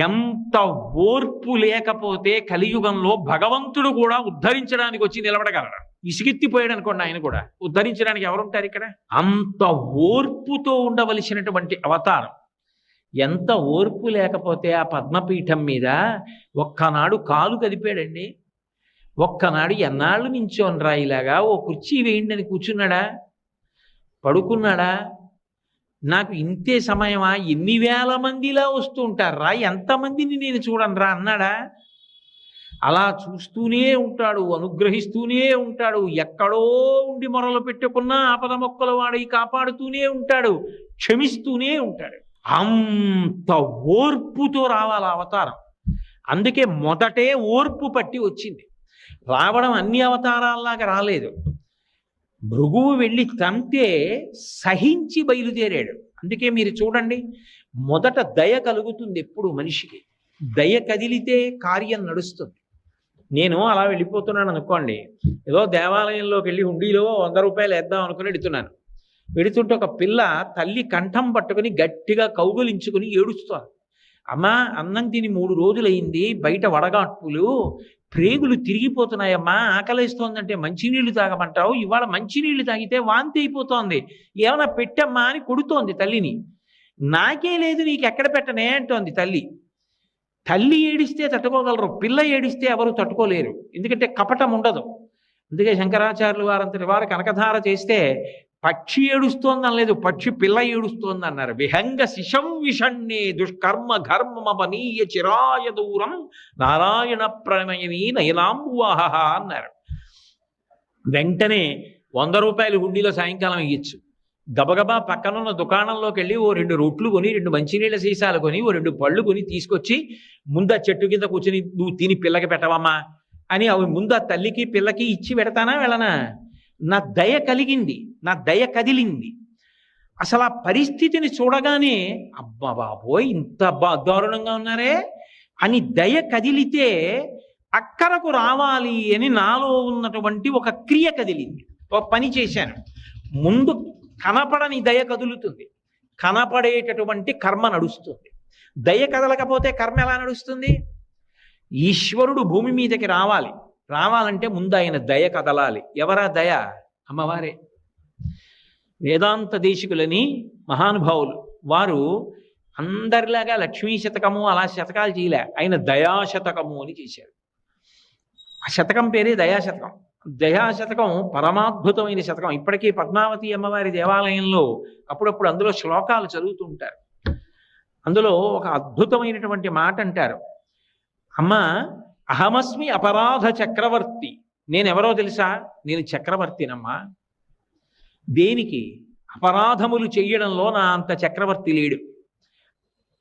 ఎంత ఓర్పు లేకపోతే కలియుగంలో భగవంతుడు కూడా ఉద్ధరించడానికి వచ్చి నిలబడగలడు. విసిగెత్తిపోయాడు అనుకోండి, ఆయన కూడా ఉద్ధరించడానికి ఎవరుంటారు ఇక్కడ? అంత ఓర్పుతో ఉండవలసినటువంటి అవతారం. ఎంత ఓర్పు లేకపోతే ఆ పద్మపీఠం మీద ఒక్కనాడు కాలు కదిపాడండి. ఒక్కనాడు ఎన్నాళ్ళు నించోనరా ఇలాగా, ఓ కుర్చీ వేయండి అని కూర్చున్నాడా? పడుకున్నాడా? నాకు ఇంతే సమయమా, ఎన్ని వేల మందిలా వస్తూ ఉంటారా, ఎంతమందిని నేను చూడనరా అన్నాడా? అలా చూస్తూనే ఉంటాడు, అనుగ్రహిస్తూనే ఉంటాడు. ఎక్కడో ఉండి మొరలు పెట్టుకున్నా ఆపద మొక్కల వాడి కాపాడుతూనే ఉంటాడు, క్షమిస్తూనే ఉంటాడు. అంత ఓర్పుతో రావాలి అవతారం. అందుకే మొదటే ఓర్పు పట్టి వచ్చింది. రావడం అన్ని అవతారాల్లాగా రాలేదు. భృగువు వెళ్ళి తంతే సహించి బయలుదేరాడు. అందుకే మీరు చూడండి, మొదట దయ కలుగుతుంది ఎప్పుడు మనిషికి. దయ కదిలితే కార్యం నడుస్తుంది. నేను అలా వెళ్ళిపోతున్నాను అనుకోండి, ఏదో దేవాలయంలోకి వెళ్ళి హుండీలో 100 రూపాయలు వేద్దాం అనుకుని వెడుతున్నాను. వెడుతుంటే ఒక పిల్ల తల్లి కంఠం పట్టుకుని గట్టిగా కౌగులించుకుని ఏడుస్తోంది. అమ్మా, అన్నం తిని 3 రోజులైంది, బయట వడగాట్పులు, ప్రేగులు తిరిగిపోతున్నాయమ్మా, ఆకలిస్తోందంటే మంచినీళ్లు తాగమంటావు, ఇవాళ మంచినీళ్లు తాగితే వాంతి అయిపోతోంది, ఏమైనా పెట్టమ్మా అని కొడుతోంది తల్లిని. నాకే లేదు, నీకు ఎక్కడ పెట్టనే అంటోంది తల్లి. తల్లి ఏడిస్తే తట్టుకోగలరు, పిల్ల ఏడిస్తే ఎవరు తట్టుకోలేరు, ఎందుకంటే కపటం ఉండదు. అందుకే శంకరాచార్యులు వారంతటి వారు కనకధార చేస్తే పక్షి ఏడుస్తోంది అనలేదు, పక్షి పిల్ల ఏడుస్తోంది అన్నారు. విహంగ శిశం విషణ్ణే దుష్కర్మ ఘర్మమనీయ చిరాయ దూరం నారాయణ ప్రణయని నయనాంబువాహ అన్నారు. వెంటనే 100 రూపాయలు హుండీలో సాయంకాలం ఇయ్యచ్చు. గబగబా పక్కనున్న దుకాణంలోకి వెళ్ళి ఓ 2 రొట్లు కొని, 2 మంచినీళ్ళ సీసాలు కొని, ఓ 2 పళ్ళు కొని తీసుకొచ్చి ముందు ఆ చెట్టు కింద కూర్చుని నువ్వు తిని పిల్లకి పెట్టవమ్మా అని అవి ముందు ఆ తల్లికి పిల్లకి ఇచ్చి పెడతానా వెళ్ళనా? నా దయ కలిగింది, నా దయ కదిలింది. అసలు ఆ పరిస్థితిని చూడగానే అబ్బా బాబోయ్ ఇంత దారుణంగా ఉన్నారే అని దయ కదిలితే అక్కరకు రావాలి అని నాలో ఉన్నటువంటి ఒక క్రియ కదిలింది. ఒక పని చేశాను. ముందు కనపడని దయ కదులుతుంది, కనపడేటటువంటి కర్మ నడుస్తుంది. దయ కదలకపోతే కర్మ ఎలా నడుస్తుంది? ఈశ్వరుడు భూమి మీదకి రావాలంటే ముందు ఆయన దయ కదలాలి. ఎవరా దయ? అమ్మవారే. వేదాంత దేశికులని మహానుభావులు వారు అందరిలాగా లక్ష్మీ శతకము అలా శతకాలు చేయలే, ఆయన దయాశతకము అని చేశారు. ఆ శతకం పేరే దయాశతకం. దయాశతకం పరమాద్భుతమైన శతకం. ఇప్పటికీ పద్మావతి అమ్మవారి దేవాలయంలో అప్పుడప్పుడు అందులో శ్లోకాలు చదువుతూ ఉంటారు. అందులో ఒక అద్భుతమైనటువంటి మాట అంటారు. అమ్మ, అహమస్మి అపరాధ చక్రవర్తి. నేనెవరో తెలుసా? నేను చక్రవర్తినమ్మా. దేనికి? అపరాధములు చెయ్యడంలో నా అంత చక్రవర్తి లేడు.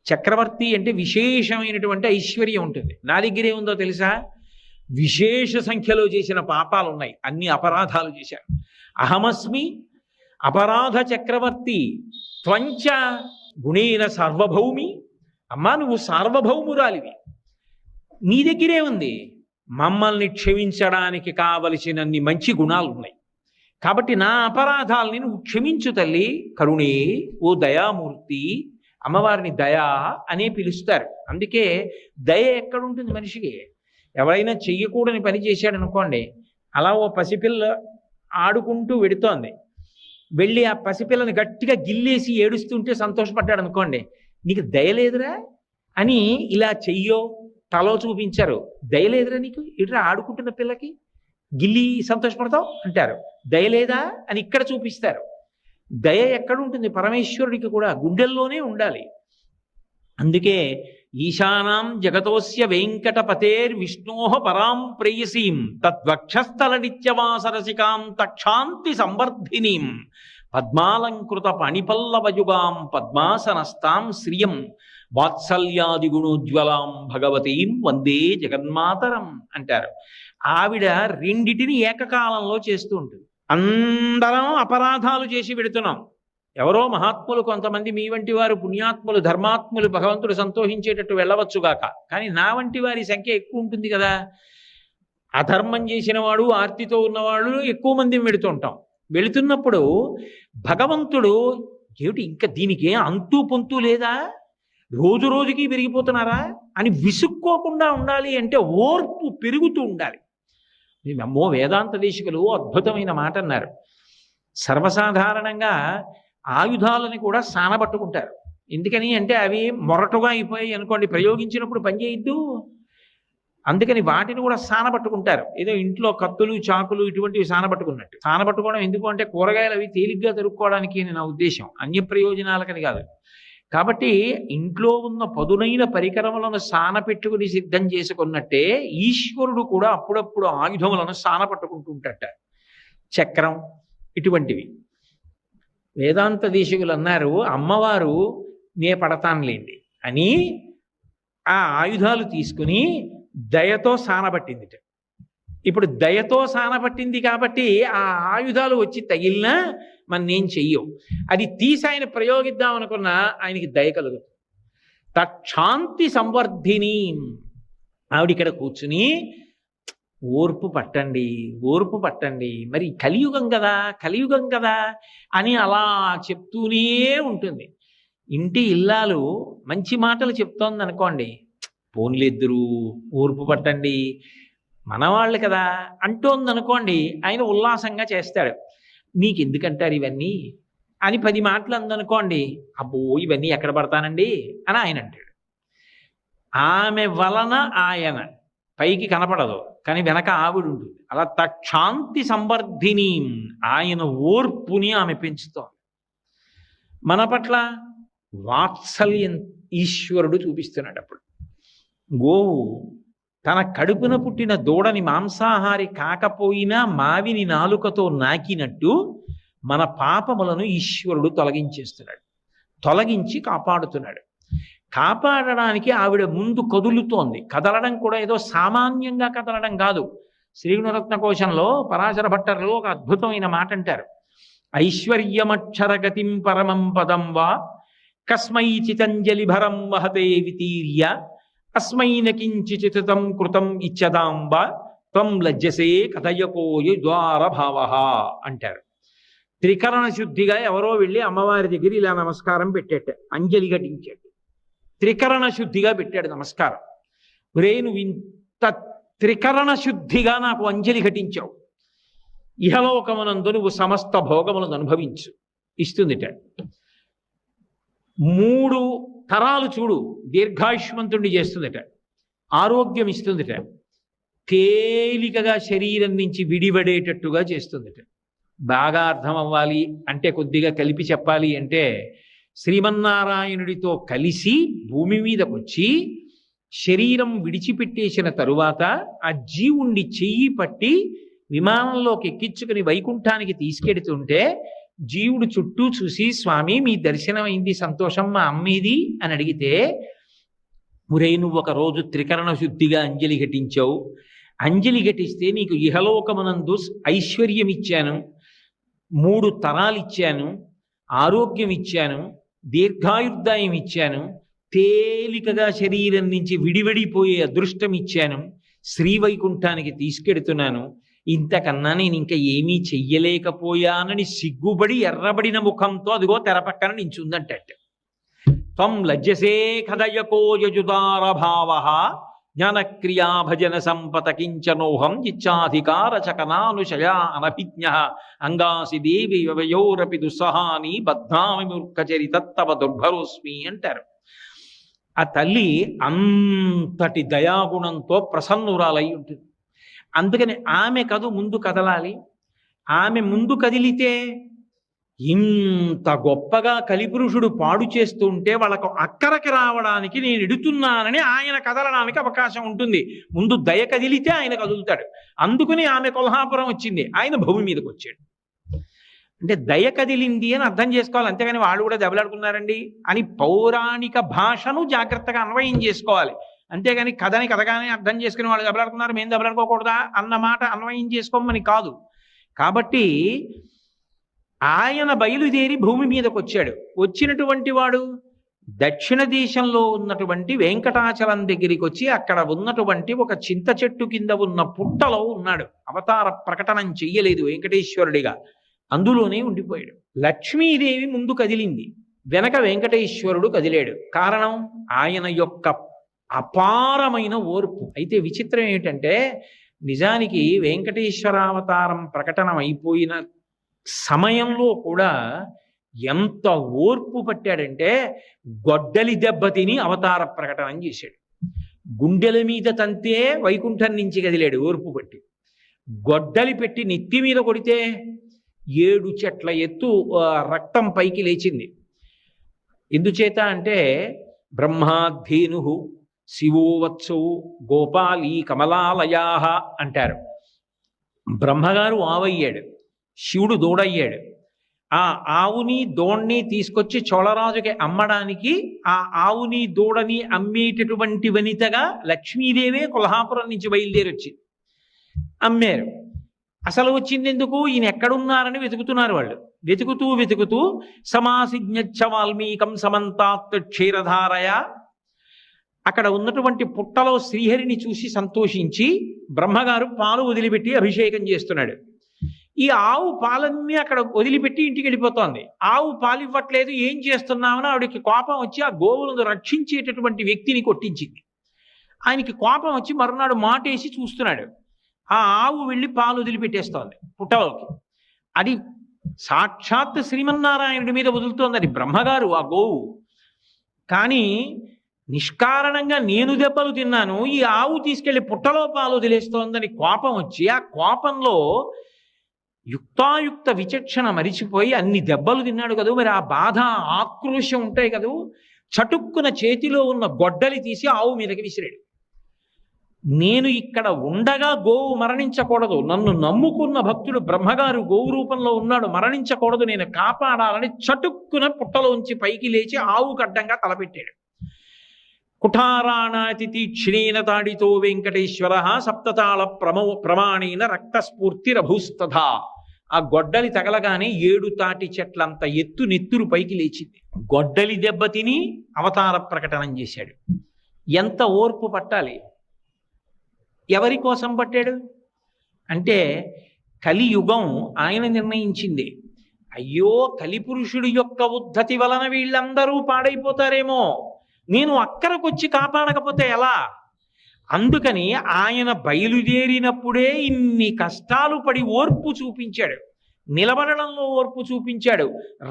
చక్రవర్తి అంటే విశేషమైనటువంటి ఐశ్వర్యం ఉంటుంది. నా దగ్గరే ఉందో తెలుసా? విశేష సంఖ్యలో చేసిన పాపాలు ఉన్నాయి, అన్ని అపరాధాలు చేశారు. అహమస్మి అపరాధ చక్రవర్తి త్వంచ గుణేన సార్వభౌమి. అమ్మా, నువ్వు సార్వభౌమురాలివి, నీ దగ్గరే ఉంది. మమ్మల్ని క్షమించడానికి కావలసినన్ని మంచి గుణాలు ఉన్నాయి, కాబట్టి నా అపరాధాలని నువ్వు క్షమించు తల్లి. కరుణే ఓ దయామూర్తి. అమ్మవారిని దయా అనే పిలుస్తారు. అందుకే దయ ఎక్కడుంటుంది మనిషికి? ఎవరైనా చెయ్యకూడని పని చేశాడు అనుకోండి, అలా ఓ పసిపిల్ల ఆడుకుంటూ వెడుతోంది, వెళ్ళి ఆ పసిపిల్లని గట్టిగా గిల్లేసి ఏడుస్తుంటే సంతోషపడ్డాడు అనుకోండి, నీకు దయలేదురా అని ఇలా చెయ్యో తలో చూపించారు. దయలేదురా నీకు, ఇట్లా ఆడుకుంటున్న పిల్లకి గిల్లి సంతోషపడతావు అంటారు. దయలేదా అని ఇక్కడ చూపిస్తారు. దయ ఎక్కడుంటుంది? పరమేశ్వరుడికి కూడా గుండెల్లోనే ఉండాలి. అందుకే ఈశానాం జగతోస్య వెంకటపతేర్ విష్ణోః పరాం ప్రేయసీం తద్వక్షస్థల నిత్యవాసరసికాం తక్షాంతి సంవర్ధినీం పద్మాలంకృత పణిపల్లవయుగాం పద్మాసనస్తాం శ్రియం వాత్సల్యాది గుణోజ్వలాం భగవతీం వందే జగన్మాతరం అంటారు. ఆవిడ రెండిటిని ఏకకాలంలో చేస్తూ ఉంటుంది. అందరం అపరాధాలు చేసి పెడుతున్నాం. ఎవరో మహాత్ములు కొంతమంది, మీ వంటి వారు పుణ్యాత్ములు ధర్మాత్ములు భగవంతుడు సంతోషించేటట్టు వెళ్ళవచ్చుగాక, కానీ నా వంటి వారి సంఖ్య ఎక్కువ ఉంటుంది కదా. అధర్మం చేసిన వాడు, ఆర్తితో ఉన్నవాళ్ళు ఎక్కువ మంది వెళుతుంటాం. వెళుతున్నప్పుడు భగవంతుడు ఏమిటి ఇంకా దీనికి అంతూ పొంతూ లేదా, రోజు రోజుకి పెరిగిపోతున్నారా అని విసుక్కోకుండా ఉండాలి అంటే ఓర్పు పెరుగుతూ ఉండాలి. అమ్మో, వేదాంత దేశికులు అద్భుతమైన మాట అన్నారు. సర్వసాధారణంగా ఆయుధాలని కూడా సానబట్టుకుంటారు. ఎందుకని అంటే అవి మొరటుగా అయిపోయాయి అనుకోండి, ప్రయోగించినప్పుడు పనిచేయద్దు. అందుకని వాటిని కూడా సానబట్టుకుంటారు. ఏదో ఇంట్లో కత్తులు చాకులు ఇటువంటివి సానబట్టుకున్నట్టు. సానబట్టుకోవడం ఎందుకు అంటే కూరగాయలు అవి తేలిగ్గా తరుక్కోవడానికి నా ఉద్దేశం, అన్య ప్రయోజనాలకని కాదు. కాబట్టి ఇంట్లో ఉన్న పదునైన పరికరములను సానపెట్టుకుని సిద్ధం చేసుకున్నట్టే ఈశ్వరుడు కూడా అప్పుడప్పుడు ఆయుధములను సానపట్టుకుంటూ ఉంటాట. చక్రం ఇటువంటివి. వేదాంత దేశికులు అన్నారు, అమ్మవారు నే పడతానులేండి అని ఆ ఆయుధాలు తీసుకుని దయతో సానబట్టిందిట. ఇప్పుడు దయతో సానబట్టింది కాబట్టి ఆ ఆయుధాలు వచ్చి తగిలినా మనం చెయ్యవు. అది తీసి ఆయన ప్రయోగిద్దాం అనుకున్నా ఆయనకి దయ కలుగుతుంది. తక్షాంతి సంవర్ధిని. ఆవిడిక్కడ కూర్చుని ఓర్పు పట్టండి, మరి కలియుగం కదా అని అలా చెప్తూనే ఉంటుంది. ఇంటి ఇల్లాలు మంచి మాటలు చెప్తోంది అనుకోండి, పోన్లిద్దరు ఓర్పు పట్టండి, మనవాళ్ళు కదా అంటోంది అనుకోండి, ఆయన ఉల్లాసంగా చేస్తాడు. మీకు ఎందుకంటారు ఇవన్నీ అని 10 మాటలు అందనుకోండి, అబ్బో ఇవన్నీ ఎక్కడ పడతానండి అని ఆయన అంటాడు. ఆమె వలన ఆయన పైకి కనపడదు, కానీ వెనక ఆవిడ ఉంటుంది. అలా తక్షాంతి సంవర్ధిని, ఆయన ఓర్పుని ఆమె పెంచుతోంది. మన పట్ల వాత్సల్యం ఈశ్వరుడు చూపిస్తున్నాడు. అప్పుడు గోవు తన కడుపున పుట్టిన దూడని మాంసాహారి కాకపోయినా మావిని నాలుకతో నాకినట్టు మన పాపములను ఈశ్వరుడు తొలగించి కాపాడుతున్నాడు. కాపాడడానికి ఆవిడ ముందు కదులుతోంది. కదలడం కూడా ఏదో సామాన్యంగా కదలడం కాదు. శ్రీగుణరత్న కోశంలో పరాశర భట్టర్లు ఒక అద్భుతమైన మాట అంటారు. ఐశ్వర్యమక్షరగతిం పరమం పదం వా కస్మై చితంజలి భరం వహతే వితీర్య అస్మైన కించిచితం కృతం ఇచ్చదాంబ త్వం లజ్జసే కథయకోయ ద్వార భావ అంటారు. త్రికరణ శుద్ధిగా ఎవరో వెళ్ళి అమ్మవారి దగ్గర ఇలా నమస్కారం పెట్టేట, అంజలి ఘటించాడు. త్రికరణ శుద్ధిగా పెట్టాడు నమస్కారం. నువ్వు ఇంత త్రికరణ శుద్ధిగా నాకు అంజలి ఘటించావు, ఇహలోకమునందు నువ్వు సమస్త భోగములను అనుభవించు ఇస్తుందిట. 3 తరాలు చూడు, దీర్ఘాయుష్మంతుణ్ణి చేస్తుందిట, ఆరోగ్యం ఇస్తుందిట, తేలికగా శరీరం నుంచి విడిపడేటట్టుగా చేస్తుందిట. బాగా అర్థం అవ్వాలి అంటే, కొద్దిగా కలిపి చెప్పాలి అంటే, శ్రీమన్నారాయణుడితో కలిసి భూమి మీదకి వచ్చి శరీరం విడిచిపెట్టేసిన తరువాత ఆ జీవుణ్ణి చెయ్యి పట్టి విమానంలోకి ఎక్కించుకుని వైకుంఠానికి తీసుకెడుతుంటే జీవుడు చుట్టూ చూసి, స్వామి మీ దర్శనం అయింది, సంతోషం, మా అమ్మేది అని అడిగితే, నువ్వు ఒక రోజు త్రికరణ శుద్ధిగా అంజలి ఘటించావు, అంజలి ఘటిస్తే నీకు ఇహలోకమునందు ఐశ్వర్యం ఇచ్చాను, 3 తరాలు ఇచ్చాను, ఆరోగ్యం ఇచ్చాను, దీర్ఘాయుర్దాయం ఇచ్చాను, తేలికగా శరీరం నుంచి విడివడిపోయే అదృష్టం ఇచ్చాను, శ్రీవైకుంఠానికి తీసుకెడుతున్నాను, ఇంతకన్నా నేను ఇంకా ఏమీ చెయ్యలేకపోయానని సిగ్గుబడి ఎర్రబడిన ముఖంతో అదిగో తెర పక్కన నించుందంటే, త్వం లజ్జసే కథయకో యజుదార భావ జ్ఞానక్రియా భజన సంపత కించనోహం ఇచ్చాధికార చకనానుశయా అనభిజ్ఞ అంగాసి దేవి వయోరపి దుస్సహాని బద్ధామి మూర్ఖచరితత్తవ దుర్భరోస్మి అంటారు. ఆ తల్లి అంతటి దయాగుణంతో ప్రసన్నురాలై ఉంటుంది. అందుకని ఆమె ముందు కదలాలి. ఆమె ముందు కదిలితే ఇంత గొప్పగా కలిపురుషుడు పాడు చేస్తూ ఉంటే వాళ్ళకు అక్కరకి రావడానికి నేను ఎడుతున్నానని ఆయన కదలడానికి అవకాశం ఉంటుంది. ముందు దయ కదిలితే ఆయన కదులుతాడు. అందుకని ఆమె కొల్హాపురం వచ్చింది, ఆయన భూమి మీదకి వచ్చాడు. అంటే దయ కదిలింది అని అర్థం చేసుకోవాలి. అంతేగాని వాళ్ళు కూడా దెబ్బలాడుకున్నారండి అని పౌరాణిక భాషను జాగ్రత్తగా అన్వయం చేసుకోవాలి. అంతేగాని కథగానే అర్థం చేసుకుని వాళ్ళు దెబ్బలాడుకున్నారు, మేము దెబ్బలాడుకోకూడదా అన్న మాట అన్వయం చేసుకోమని కాదు. కాబట్టి ఆయన బయలుదేరి భూమి మీదకి వచ్చాడు. వచ్చినటువంటి వాడు దక్షిణ దేశంలో ఉన్నటువంటి వెంకటాచలం దగ్గరికి వచ్చి అక్కడ ఉన్నటువంటి ఒక చింత చెట్టు కింద ఉన్న పుట్టలో ఉన్నాడు. అవతార ప్రకటనం చెయ్యలేదు వెంకటేశ్వరుడిగా, అందులోనే ఉండిపోయాడు. లక్ష్మీదేవి ముందు కదిలింది, వెనక వెంకటేశ్వరుడు కదిలాడు. కారణం ఆయన యొక్క అపారమైన ఓర్పు. అయితే విచిత్రం ఏమిటంటే నిజానికి వెంకటేశ్వరావతారం ప్రకటన అయిపోయిన సమయంలో కూడా ఎంత ఓర్పు పట్టాడంటే గొడ్డలి దెబ్బతిని అవతార ప్రకటన చేశాడు. గుండెల మీద తంతే వైకుంఠం నుంచి కదిలాడు ఓర్పు పట్టి. గొడ్డలి పెట్టి నెత్తి మీద కొడితే 7 చెట్ల ఎత్తు రక్తం పైకి లేచింది. ఎందుచేత అంటే బ్రహ్మాధేను శివోవత్సౌ గోపాలీ కమలాలయా అంటారు. బ్రహ్మగారు ఆవయ్యాడు, శివుడు దూడయ్యాడు. ఆ ఆవుని దూడని తీసుకొచ్చి చోళరాజుకి అమ్మడానికి ఆ ఆవుని దూడని అమ్మేటటువంటి వనితగా లక్ష్మీదేవే కొల్హాపురం నుంచి బయలుదేరి వచ్చింది. అమ్మారు. అసలు వచ్చింది ఎందుకు? ఈయన ఎక్కడున్నారని వెతుకుతున్నారు వాళ్ళు. వెతుకుతూ సమాసిజ్ఞచ్చ వాల్మీకం సమంతాత్ క్షీరధారయ, అక్కడ ఉన్నటువంటి పుట్టలో శ్రీహరిని చూసి సంతోషించి బ్రహ్మగారు పాలు వదిలిపెట్టి అభిషేకం చేస్తున్నాడు. ఈ ఆవు పాలన్నీ అక్కడ వదిలిపెట్టి ఇంటికి వెళ్ళిపోతోంది. ఆవు పాలు ఇవ్వట్లేదు, ఏం చేస్తున్నామని ఆవిడకి కోపం వచ్చి ఆ గోవులను రక్షించేటటువంటి వ్యక్తిని కొట్టించింది. ఆయనకి కోపం వచ్చి మరునాడు మాటేసి చూస్తున్నాడు. ఆ ఆవు వెళ్ళి పాలు వదిలిపెట్టేస్తోంది పుట్టలోకి. అది సాక్షాత్ శ్రీమన్నారాయణుడి మీద వదులుతోంది. అది బ్రహ్మగారు ఆ గోవు. కానీ నిష్కారణంగా నేను దెబ్బలు తిన్నాను, ఈ ఆవు తీసుకెళ్లి పుట్టలో పాలు వదిలేస్తోందని కోపం వచ్చి ఆ కోపంలో యుక్తాయుక్త విచక్షణ మరిచిపోయి అన్ని దెబ్బలు తిన్నాడు కదా. మరి ఆ బాధ ఆక్రోశం ఉంటాయి కదా. చటుక్కున చేతిలో ఉన్న గొడ్డలి తీసి ఆవు మీదకి విసిరాడు. నేను ఇక్కడ ఉండగా గోవు మరణించకూడదు, నన్ను నమ్ముకున్న భక్తుడు బ్రహ్మగారు గోవు రూపంలో ఉన్నాడు, మరణించకూడదు, నేను కాపాడాలని చటుక్కున పుట్టలోంచి పైకి లేచి ఆవు గడ్డంగా తలపెట్టాడు. కుఠారాణాతి తీక్షణేన తాడితో వెంకటేశ్వర సప్తతాళ ప్రమాణేన రక్తస్ఫూర్తిరభూస్తథా. ఆ గొడ్డలి తగలగానే 7 తాటి చెట్లంత ఎత్తు నెత్తురు పైకి లేచింది. గొడ్డలి దెబ్బతిని అవతార ప్రకటన చేశాడు. ఎంత ఓర్పు పట్టాలి! ఎవరి కోసం పట్టాడు అంటే కలియుగం ఆయన నిర్ణయించింది. అయ్యో, కలిపురుషుడి యొక్క ఉద్ధతి వలన వీళ్ళందరూ పాడైపోతారేమో, నేను అక్కడికొచ్చి కాపాడకపోతే ఎలా? అందుకని ఆయన బయలుదేరినప్పుడే ఇన్ని కష్టాలు పడి ఓర్పు చూపించాడు. నిలబడడంలో ఓర్పు చూపించాడు.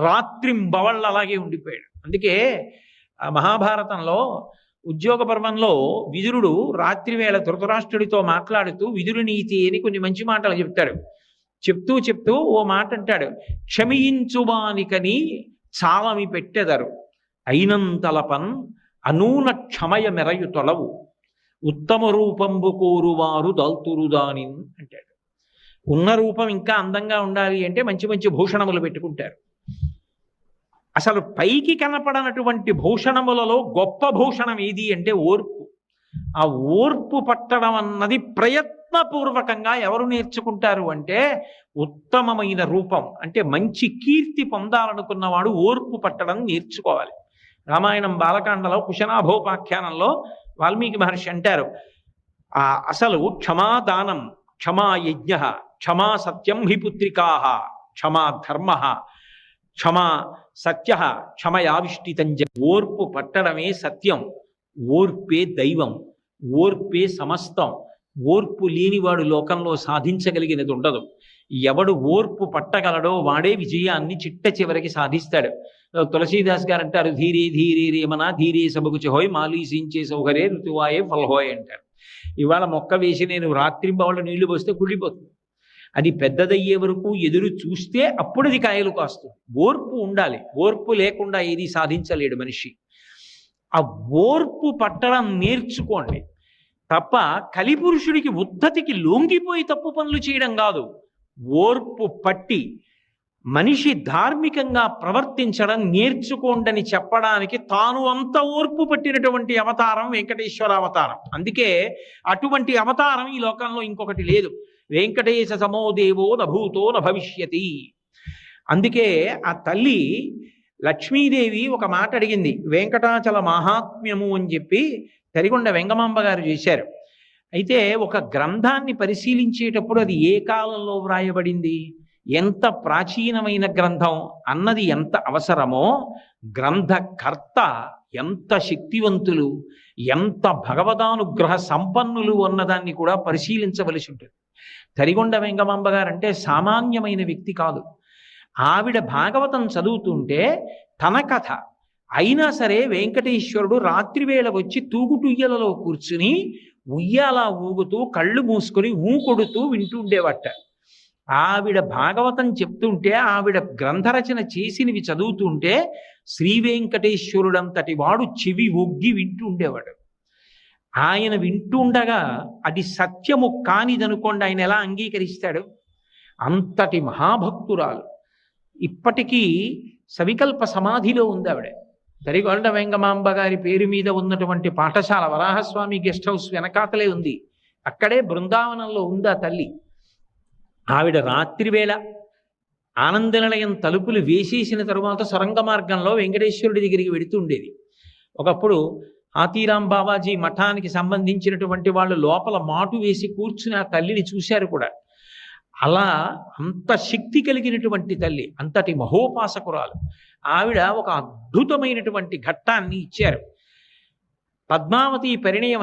రాత్రింబవళ్ళు అలాగే ఉండిపోయాడు. అందుకే మహాభారతంలో ఉద్యోగ పర్వంలో విదురుడు రాత్రివేళ ధృతరాష్ట్రుడితో మాట్లాడుతూ విదురు నీతి అని కొన్ని మంచి మాటలు చెప్తాడు. చెప్తూ ఓ మాట అంటాడు, క్షమించువానికని చాలమి పెట్టెదరు అయినంతలపన్ అనూన క్షమయ మెరయు తొలవు ఉత్తమ రూపంబు కోరువారు దాల్తురుదానిన్ అంటాడు. ఉన్న రూపం ఇంకా అందంగా ఉండాలి అంటే మంచి మంచి భూషణములు పెట్టుకుంటారు. అసలు పైకి కనపడనటువంటి భూషణములలో గొప్ప భూషణం ఏది అంటే ఓర్పు. ఆ ఓర్పు పట్టడం అన్నది ప్రయత్నపూర్వకంగా ఎవరు నేర్చుకుంటారు అంటే ఉత్తమమైన రూపం అంటే మంచి కీర్తి పొందాలనుకున్నవాడు ఓర్పు పట్టడం నేర్చుకోవాలి. రామాయణం బాలకాండలో కుశనాభోపాఖ్యానంలో వాల్మీకి మహర్షి అంటారు, అసలు క్షమాదానం, క్షమా యజ్ఞ, క్షమా సత్యం హి పుత్రికా, క్షమా ధర్మ, క్షమా సత్య, క్షమయావిష్టితంజ. ఓర్పు పట్టడమే సత్యం, ఓర్పే దైవం, ఓర్పే సమస్తం. ఓర్పు లేనివాడు లోకంలో సాధించగలిగినది ఉండదు. ఎవడు ఓర్పు పట్టగలడో వాడే విజయాన్ని చిట్ట చివరికి సాధిస్తాడు. తులసీదాస్ గారు అంటారు, ధీరే ధీరే రేమనా ధీరే సబకు చెహోయ్ మాలీసించే సౌకర్యే ఋతువాయే ఫల్హోయ్ అంటారు. ఇవాళ మొక్క వేసి నేను రాత్రింబవళ్ళు నీళ్లు పోస్తే కుళ్ళిపోతుంది. అది పెద్దదయ్యే వరకు ఎదురు చూస్తే అప్పుడు అది కాయలు కాస్తుంది. ఓర్పు ఉండాలి. ఓర్పు లేకుండా ఏది సాధించలేడు మనిషి. ఆ ఓర్పు పట్టడం నేర్చుకోండి తప్ప కలిపురుషుడికి ఉద్ధతికి లొంగిపోయి తప్పు పనులు చేయడం కాదు. ఓర్పు పట్టి మనిషి ధార్మికంగా ప్రవర్తించడం నేర్చుకోండని చెప్పడానికి తాను అంత ఓర్పు పట్టినటువంటి అవతారం వెంకటేశ్వర అవతారం. అందుకే అటువంటి అవతారం ఈ లోకంలో ఇంకొకటి లేదు. వెంకటేశ సమో దేవో నభూతో నభవిష్యతి. అందుకే ఆ తల్లి లక్ష్మీదేవి ఒక మాట అడిగింది, వెంకటాచల మహాత్మ్యము అని చెప్పి తరిగొండ వెంగమాంబ గారు చేశారు. అయితే ఒక గ్రంథాన్ని పరిశీలించేటప్పుడు అది ఏ కాలంలో వ్రాయబడింది, ఎంత ప్రాచీనమైన గ్రంథం అన్నది ఎంత అవసరమో, గ్రంథకర్త ఎంత శక్తివంతులు, ఎంత భగవదానుగ్రహ సంపన్నులు అన్నదాన్ని కూడా పరిశీలించవలసి ఉంటుంది. తరిగొండ వెంగమాంబ గారంటే సామాన్యమైన వ్యక్తి కాదు. ఆవిడ భాగవతం చదువుతుంటే తన కథ అయినా సరే వెంకటేశ్వరుడు రాత్రివేళ వచ్చి తూగుటుయ్యలలో కూర్చుని ఉయ్యాల ఊగుతూ కళ్ళు మూసుకొని కొడుతూ వింటూ ఉండేవాట. ఆవిడ భాగవతం చెప్తుంటే, ఆవిడ గ్రంథరచన చేసినవి చదువుతుంటే శ్రీ వెంకటేశ్వరుడంతటి వాడు చెవి ఒగ్గి వింటూ ఉండేవాడు. ఆయన వింటుండగా అది సత్యము కానిదనుకోండి, ఆయన ఎలా అంగీకరిస్తాడు? అంతటి మహాభక్తురాలు. ఇప్పటికీ సవికల్ప సమాధిలో ఉంది ఆవిడ. తరిగొండ వెంగమాంబ గారి పేరు మీద ఉన్నటువంటి పాఠశాల వరాహస్వామి గెస్ట్ హౌస్ వెనకాతలే ఉంది. అక్కడే బృందావనంలో ఉంది ఆ తల్లి. ఆవిడ రాత్రివేళ ఆనందనిలయం తలుపులు వేసేసిన తరువాత సొరంగ మార్గంలో వెంకటేశ్వరుడి దగ్గరికి వెడుతూ ఉండేది. ఒకప్పుడు ఆతీరాం బాబాజీ మఠానికి సంబంధించినటువంటి వాళ్ళు లోపల మాటు వేసి కూర్చుని ఆ తల్లిని చూశారు కూడా. అలా అంత శక్తి కలిగినటువంటి తల్లి, అంతటి మహోపాసకురాలు ఆవిడ. ఒక అద్భుతమైనటువంటి ఘట్టాన్ని ఇచ్చారు. పద్మావతి పరిణయం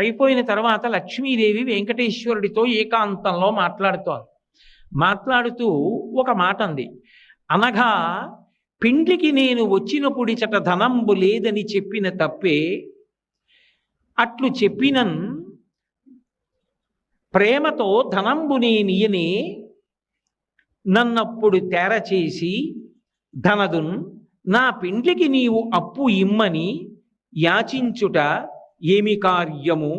అయిపోయిన తర్వాత లక్ష్మీదేవి వెంకటేశ్వరుడితో ఏకాంతంలో మాట్లాడుతూ ఒక మాట అంది. అనగా పిండికి నేను వచ్చినప్పుడిచట ధనంబు లేదని చెప్పిన తప్పే, అట్లు చెప్పినన్ ప్రేమతో ధనంబు నేనియనే, నన్నప్పుడు తెరచేసి ధనదున్ నా పిండ్లికి నీవు అప్పు ఇమ్మని యాచించుట ఏమి కార్యము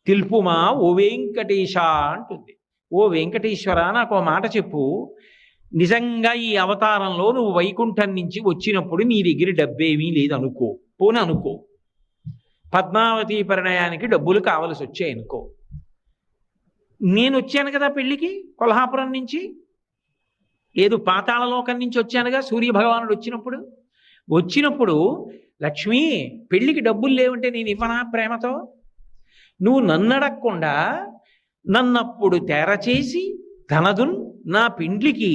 తెలుపుమా ఓ వెంకటేశ అంటుంది. ఓ వెంకటేశ్వర, నాకు ఓ మాట చెప్పు. నిజంగా ఈ అవతారంలో నువ్వు వైకుంఠం నుంచి వచ్చినప్పుడు నీ దగ్గర డబ్బేమీ లేదనుకో, పోనీ అనుకో, పద్మావతి పరిణయానికి డబ్బులు కావలసి వచ్చాయనుకో. నేను వచ్చాను కదా పెళ్లికి కొల్హాపురం నుంచి, లేదు పాతాళలోకం నుంచి వచ్చానుగా సూర్యభగవానుడు వచ్చినప్పుడు లక్ష్మి పెళ్లికి డబ్బులు లేవంటే నేను ఇవ్వనా ప్రేమతో? నువ్వు నన్నడగకుండా నన్నప్పుడు తెరచేసి ధనదున్ నా పిండ్లికి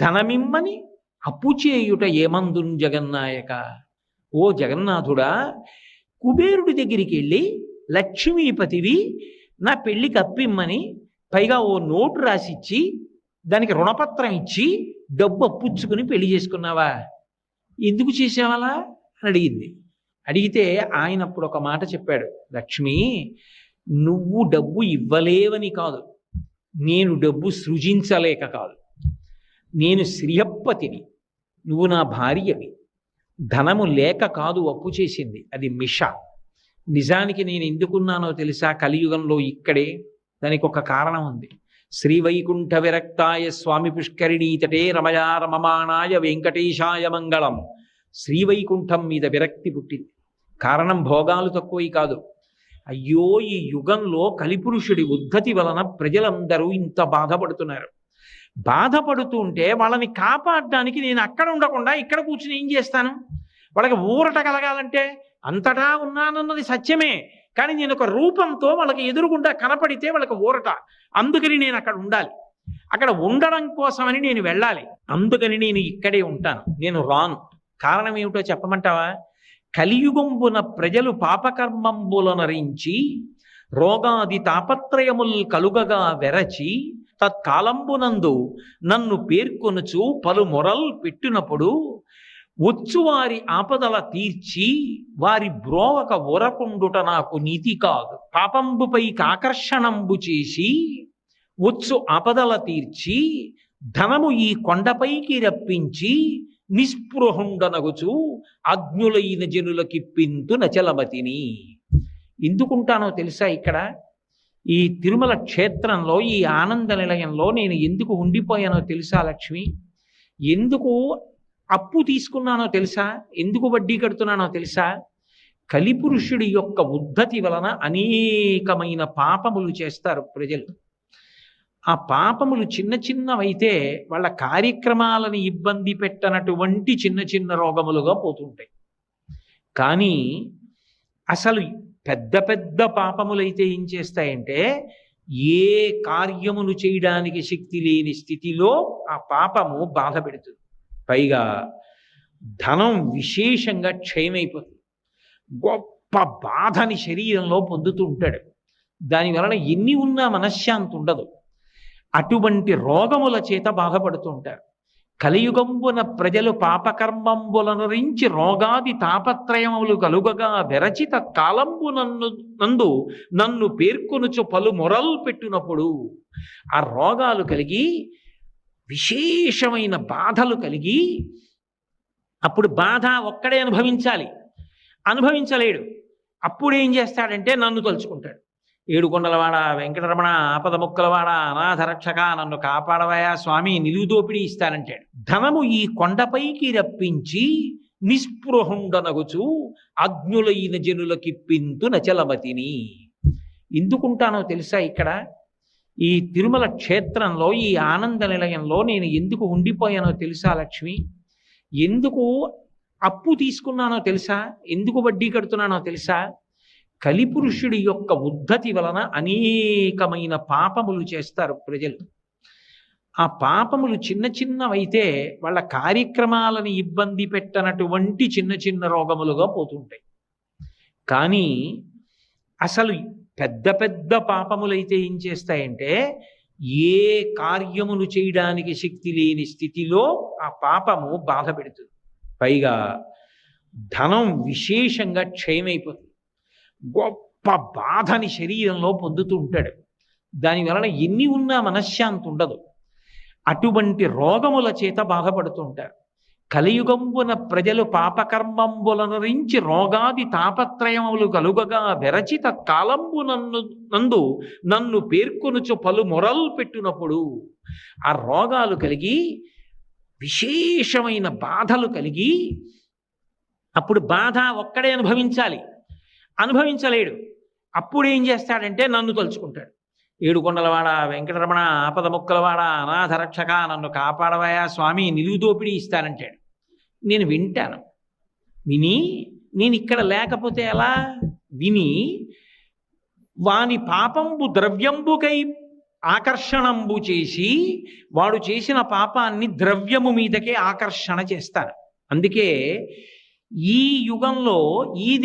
ధనమిమ్మని అప్పు చేయుట ఏమందున్ జగన్నాయక. ఓ జగన్నాథుడా, కుబేరుడి దగ్గరికి వెళ్ళి లక్ష్మీపతివి నా పెళ్లికి అప్పిమ్మని, పైగా ఓ నోటు రాసిచ్చి దానికి రుణపత్రం ఇచ్చి డబ్బు అప్పుచ్చుకుని పెళ్లి చేసుకున్నావా? ఎందుకు చేసేవాలా అని అడిగితే ఆయన అప్పుడు ఒక మాట చెప్పాడు. లక్ష్మి, నువ్వు డబ్బు ఇవ్వలేవని కాదు, నేను డబ్బు సృజించలేక కాదు. నేను శ్రీయప్పతిని, నువ్వు నా భార్యవి. ధనము లేక కాదు అప్పు చేసింది, అది మిష. నిజానికి నేను ఎందుకున్నానో తెలుసా? కలియుగంలో ఇక్కడే. దానికి ఒక కారణం ఉంది. శ్రీవైకుంఠ విరక్తాయ స్వామి పుష్కరిణీతటే రమయా రమమాణాయ వెంకటేశాయ మంగళం. శ్రీవైకుంఠం మీద విరక్తి పుట్టింది. కారణం భోగాలు తక్కువై కాదు. అయ్యో, ఈ యుగంలో కలిపురుషుడి ఉద్ధతి వలన ప్రజలందరూ ఇంత బాధపడుతుంటే వాళ్ళని కాపాడడానికి నేను అక్కడ ఉండకుండా ఇక్కడ కూర్చుని ఏం చేస్తాను? వాళ్ళకి ఊరట కలగాలంటే అంతటా ఉన్నానన్నది సత్యమే, కానీ నేను ఒక రూపంతో వాళ్ళకి ఎదురుగుండా కనపడితే వాళ్ళకి ఊరట. అందుకని నేను అక్కడ ఉండాలి. అక్కడ ఉండడం కోసమని నేను వెళ్ళాలి. అందుకని నేను ఇక్కడే ఉంటాను, నేను రాను. కారణం ఏమిటో చెప్పమంటావా? కలియుగంబున ప్రజలు పాపకర్మంబులనరించి రోగాది తాపత్రయముల్ కలుగగా వెరచి తత్కాలంబునందు నన్ను పేర్కొనుచు పలు మొరల్ పెట్టినప్పుడు వచ్చువారి ఆపదల తీర్చి వారి బ్రోవక ఊరకుండుట నాకు నీతి కాదు. పాపంబుపైకి ఆకర్షణంబు చేసి వచ్చు ఆపదల తీర్చి ధనము ఈ కొండపైకి రప్పించి నిస్పృహుండనగుచు అజ్ఞులైన జనులకిప్పింతు నచలమతిని. ఎందుకుంటానో తెలుసా? ఇక్కడ ఈ తిరుమల క్షేత్రంలో, ఈ ఆనంద నిలయంలో నేను ఎందుకు ఉండిపోయానో తెలుసా లక్ష్మి? ఎందుకు అప్పు తీసుకున్నానో తెలుసా? ఎందుకు వడ్డీ కడుతున్నానో తెలుసా? కలిపురుషుడి యొక్క ఉద్ధతి వలన అనేకమైన పాపములు చేస్తారు ప్రజలు. ఆ పాపములు చిన్న చిన్నవైతే వాళ్ళ కార్యక్రమాలను ఇబ్బంది పెట్టనటువంటి చిన్న చిన్న రోగములుగా పోతుంటాయి. కానీ అసలు పెద్ద పెద్ద పాపములైతే ఏం చేస్తాయంటే ఏ కార్యమును చేయడానికి శక్తి లేని స్థితిలో ఆ పాపము బాధ పెడుతుంది. పైగా ధనం విశేషంగా క్షయమైపోతుంది. గొప్ప బాధని శరీరంలో పొందుతూ ఉంటాడు. దాని వలన ఎన్ని ఉన్నా మనశ్శాంతి ఉండదు. అటువంటి రోగముల చేత బాధపడుతూ ఉంటారు. కలియుగంబున ప్రజలు పాపకర్మంబులనురించి రోగాది తాపత్రయములు కలుగగా వెరచిత కాలంబు నన్ను పేర్కొనుచు పలు మొరలు పెట్టినప్పుడు ఆ రోగాలు కలిగి విశేషమైన బాధలు కలిగి అప్పుడు బాధ ఒక్కడే అనుభవించలేడు. అప్పుడు ఏం చేస్తాడంటే నన్ను తలుచుకుంటాడు. ఏడుకొండలవాడ వెంకటరమణ ఆపద ముక్కలవాడ అనాథ రక్షక నన్ను కాపాడవయా స్వామి, నిలువు దోపిడీ ఇస్తానంటాడు. ధనము ఈ కొండపైకి రప్పించి నిస్పృహుండనగుచు అజ్ఞులైన జనులకిప్పింతు నచలమతిని. ఎందుకుంటానో తెలుసా? ఇక్కడ ఈ తిరుమల క్షేత్రంలో ఈ ఆనంద నిలయంలో నేను ఎందుకు ఉండిపోయానో తెలుసా లక్ష్మి? ఎందుకు అప్పు తీసుకున్నానో తెలుసా? ఎందుకు వడ్డీ కడుతున్నానో తెలుసా? కలిపురుషుడి యొక్క ఉద్ధతి వలన అనేకమైన పాపములు చేస్తారు ప్రజలు. ఆ పాపములు చిన్న చిన్నవైతే వాళ్ళ కార్యక్రమాలను ఇబ్బంది పెట్టనటువంటి చిన్న చిన్న రోగములుగా పోతుంటాయి. కానీ అసలు పెద్ద పెద్ద పాపములైతే ఏం చేస్తాయంటే ఏ కార్యమును చేయడానికి శక్తి లేని స్థితిలో ఆ పాపము బాధ పెడుతుంది. పైగా ధనం విశేషంగా క్షయమైపోతుంది. గొప్ప బాధని శరీరంలో పొందుతూ ఉంటాడు. దాని వలన ఎన్ని ఉన్నా మనశ్శాంతి ఉండదు. అటువంటి రోగముల చేత బాధపడుతూ ఉంటారు. కలియుగంబున ప్రజలు పాపకర్మంబులనురించి రోగాది తాపత్రయములు కలుగగా వెరచిత కాలంబు నన్ను పేర్కొనుచు పలు మొరలు పెట్టినప్పుడు ఆ రోగాలు కలిగి విశేషమైన బాధలు కలిగి అప్పుడు బాధ ఒక్కడే అనుభవించలేడు. అప్పుడు ఏం చేస్తాడంటే నన్ను తలుచుకుంటాడు. ఏడుకొండలవాడ వెంకటరమణ ఆపద ముక్కలవాడ అనాథ రక్షక నన్ను కాపాడవయా స్వామి, నిలువు దోపిడీ ఇస్తానంటాడు. నేను వింటాను. విని నేను ఇక్కడ లేకపోతే ఎలా? విని వాని పాపంబు ద్రవ్యంబుకై ఆకర్షణంబు చేసి వాడు చేసిన పాపాన్ని ద్రవ్యము మీదకే ఆకర్షణ చేస్తాను. అందుకే ఈ యుగంలో ఈ